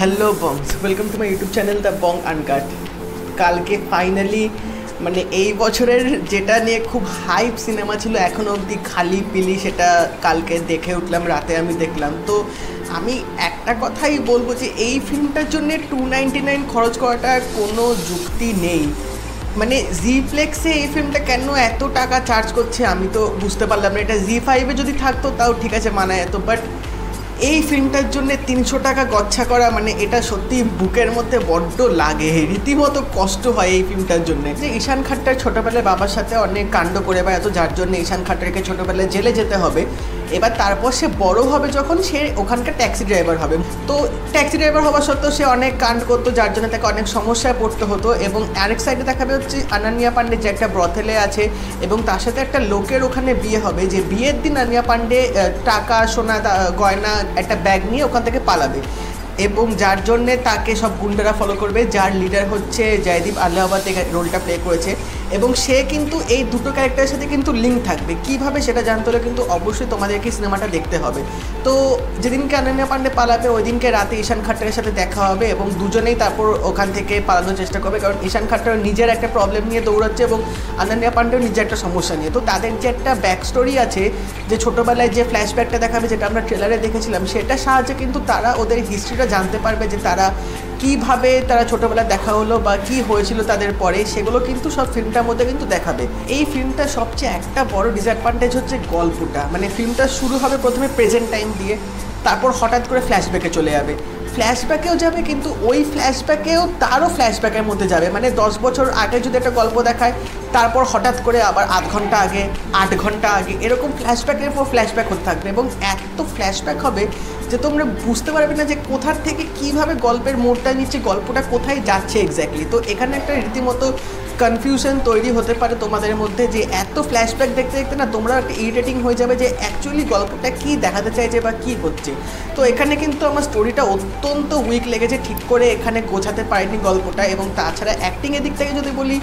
Hello bongs, welcome to my YouTube channel the bong uncut. কালকে finally মানে এই বছরের যেটা নিয়ে খুব হাইপ সিনেমা ছিল এখনও অবধি খালি পিলি, সেটা কালকে দেখে উঠলাম, রাতে আমি দেখলাম। তো আমি একটা কথাই বলবো যে এই ফিল্মটার জন্য $299 খরচ করাটার কোনো যুক্তি নেই। মানে জি-প্লেক্সে এই ফিল্মটা কেন এত টাকা চার্জ করছে আমি তো বুঝতে পারলাম না। এটা জি5-এ যদি থাকতো তাও ঠিক আছে, মানা যেত, বাট এই ফিল্মটার জন্য $300 গচ্ছা করা মানে এটা সত্যি বুকের মধ্যে বড্ড লাগে, রীতিমতো কষ্ট হয় এই ফিল্মটার জন্য। যে ঈশান খাট্টার ছোটোবেলায় বাবার সাথে অনেক কাণ্ড করে বেড়াতো, যার জন্য ঈশান খাট্টারকে ছোটোবেলায় জেলে যেতে হবে। এবার তারপর সে বড় হবে যখন, সে ওখানকার ট্যাক্সি ড্রাইভার হবে। তো ট্যাক্সি ড্রাইভার হওয়া সত্ত্বেও সে অনেক কাণ্ড করতো, যার জন্য তাকে অনেক সমস্যায় পড়তে হতো। এবং আরেক সাইডে দেখাবে হচ্ছে অনন্যা পান্ডে, যে একটা ব্রথেলে আছে এবং তার সাথে একটা লোকের ওখানে বিয়ে হবে, যে বিয়ের দিন অনন্যা পান্ডে টাকা সোনা গয়না একটা ব্যাগ নিয়ে ওখান থেকে পালাবে এবং যার জন্যে তাকে সব গুন্ডারা ফলো করবে, যার লিডার হচ্ছে জয়দীপ আহলাওয়াত রোলটা প্লে করেছে। এবং সে কিন্তু এই দুটো ক্যারেক্টারের সাথে কিন্তু লিঙ্ক থাকবে, কীভাবে সেটা জানতে হলে কিন্তু অবশ্যই তোমাদেরকে সিনেমাটা দেখতে হবে। তো যেদিনকে অনন্যা পান্ডে পালাবে ওই দিনকে রাতে ঈশান খাট্টারের সাথে দেখা হবে এবং দুজনেই তারপর ওখান থেকে পালানোর চেষ্টা করবে, কারণ ঈশান খাট্টার নিজের একটা প্রবলেম নিয়ে দৌড়াচ্ছে এবং অনন্যা পান্ডেও নিজের একটা সমস্যা নিয়ে। তো তাদের যে একটা ব্যাক স্টোরি আছে, যে ছোটোবেলায় যে ফ্ল্যাশব্যাকটা দেখাবে, যেটা আমরা ট্রেলারে দেখেছিলাম, সেটার সাহায্যে কিন্তু তারা ওদের হিস্ট্রিটা জানতে পারবে, যে তারা কীভাবে তারা ছোটোবেলায় দেখা হলো বা কী হয়েছিল তাদের পরে, সেগুলো কিন্তু সব ফিল্মটার মধ্যে কিন্তু দেখাবে। এই ফিল্মটা সবচেয়ে একটা বড় ডিসঅ্যাডভান্টেজ হচ্ছে গল্পটা। মানে ফিল্মটা শুরু হবে প্রথমে প্রেজেন্ট টাইম দিয়ে, তারপর হঠাৎ করে ফ্ল্যাশব্যাকে চলে যাবে, ফ্ল্যাশব্যাকেও যাবে, কিন্তু ওই ফ্ল্যাশব্যাকেও তারও ফ্ল্যাশব্যাকের মধ্যে যাবে। মানে 10 বছর আগে যদি একটা গল্প দেখায়, তারপর হঠাৎ করে আবার 8 ঘন্টা আগে, 8 ঘন্টা আগে, এরকম ফ্ল্যাশব্যাকের পর ফ্ল্যাশব্যাক হতে থাকবে এবং এত ফ্ল্যাশব্যাক হবে যে তোমরা বুঝতে পারবে না যে কোথার থেকে কীভাবে গল্পের মোড়টা নিচ্ছে, গল্পটা কোথায় যাচ্ছে এক্স্যাক্টলি। তো এখানে একটা রীতিমতো কনফিউশন তৈরি হতে পারে তোমাদের মধ্যে, যে এত ফ্ল্যাশব্যাক দেখতে দেখতে না তোমরা একটা ইরিটেটিং হয়ে যাবে যে অ্যাকচুয়ালি গল্পটা কী দেখাতে চাইছে বা কী হচ্ছে। তো এখানে কিন্তু আমার স্টোরিটা অত্যন্ত উইক লেগেছে, ঠিক করে এখানে গোছাতে পারেনি গল্পটা। এবং তাছাড়া অ্যাক্টিংয়ের দিক থেকে যদি বলি,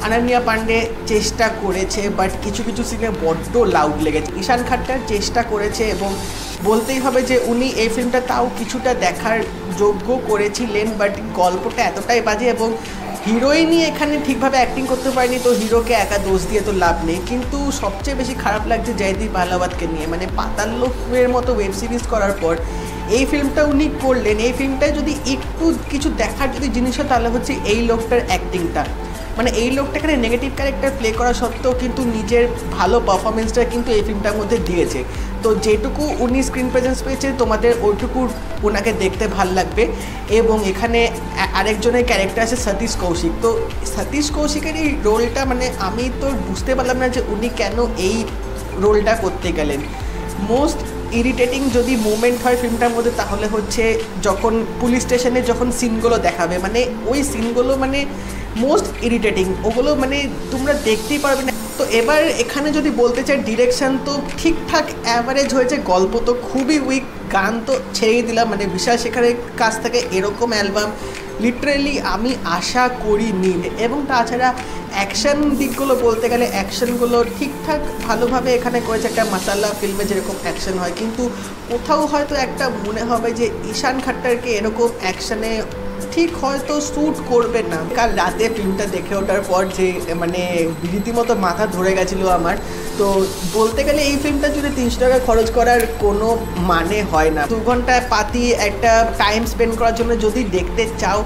অনন্যা পান্ডে চেষ্টা করেছে, বাট কিছু কিছু সিনে বড্ড লাউড লেগেছে। ঈশান খাট্টার চেষ্টা করেছে এবং বলতেই হবে যে উনি এই ফিল্মটা তাও কিছুটা দেখার যোগ্য করেছিলেন, বাট গল্পটা এতটাই বাজে এবং হিরোইনই এখানে ঠিকভাবে অ্যাক্টিং করতে পারেনি। তো হিরোকে একা দোষ দিয়ে তো লাভ নেই, কিন্তু সবচেয়ে বেশি খারাপ লাগছে জয়দীপ আহলাওয়াতকে নিয়ে। মানে পাতাল লোকের মতো ওয়েব সিরিজ করার পর এই ফিল্মটা উনি করলেন। এই ফিল্মটায় যদি একটু কিছু দেখার যদি জিনিস হয়, তাহলে হচ্ছে এই লোকটার অ্যাক্টিংটা। মানে এই লোকটা এখানে নেগেটিভ ক্যারেক্টার প্লে করা সত্ত্বেও কিন্তু নিজের ভালো পারফরমেন্সটা কিন্তু এই ফিল্মটার মধ্যে দিয়েছে। তো যেটুকু উনি স্ক্রিন প্রেজেন্স পেয়েছে, তোমাদের ওইটুকু ওনাকে দেখতে ভাল লাগবে। এবং এখানে আরেকজনের ক্যারেক্টার আছে সতীশ কৌশিক। তো সতীশ কৌশিকের এই রোলটা মানে আমি তো বুঝতে পারলাম না যে উনি কেন এই রোলটা করতে গেলেন। মোস্ট ইরিটেটিং যদি মোমেন্ট হয় ফিল্মটার মধ্যে, তাহলে হচ্ছে যখন পুলিশ স্টেশনে যখন সিনগুলো দেখাবে, মানে ওই সিনগুলো মানে মোস্ট ইরিটেটিং, ওগুলো মানে তোমরা দেখতেই পারবে না। তো এবার এখানে যদি বলতে চাই, ডিরেকশান তো ঠিকঠাক অ্যাভারেজ হয়েছে, গল্প তো খুবই উইক, গান তো ছেড়েই দিলাম। মানে বিশাল শেখারের কাছ থেকে এরকম অ্যালবাম লিটারেলি আমি আশা করিনি। এবং তাছাড়া অ্যাকশন দিকগুলো বলতে গেলে, অ্যাকশনগুলো ঠিকঠাক ভালোভাবে এখানে করেছে, একটা মাসালা ফিল্মে যেরকম অ্যাকশন হয়, কিন্তু কোথাও হয়তো একটা মনে হবে যে ঈশান খাট্টারকে এরকম অ্যাকশনে ঠিক হয়তো শ্যুট করবে না। কাল রাতে ফিল্মটা দেখে ওঠার পর যে মানে রীতিমতো মাথা ধরে গেছিলো আমার। তো বলতে গেলে এই ফিল্মটা যদি $300 খরচ করার কোনো মানে হয় না। 2 ঘন্টা পাতি একটা টাইম স্পেন্ড করার জন্য যদি দেখতে চাও,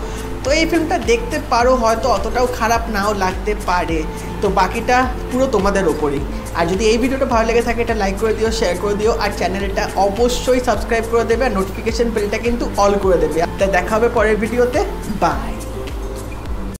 তো এই ফিল্মটা দেখতে পারো, হয়তো অতটাও খারাপ নাও লাগতে পারে। তো বাকিটা পুরো তোমাদের ওপরই। আর যদি এই ভিডিওটা ভালো লেগে থাকে, এটা লাইক করে দিও, শেয়ার করে দিও, আর চ্যানেলটা অবশ্যই সাবস্ক্রাইব করে দেবে, আর নোটিফিকেশন বেলটা কিন্তু অল করে দেবে। তা দেখা হবে পরের ভিডিওতে, বাই।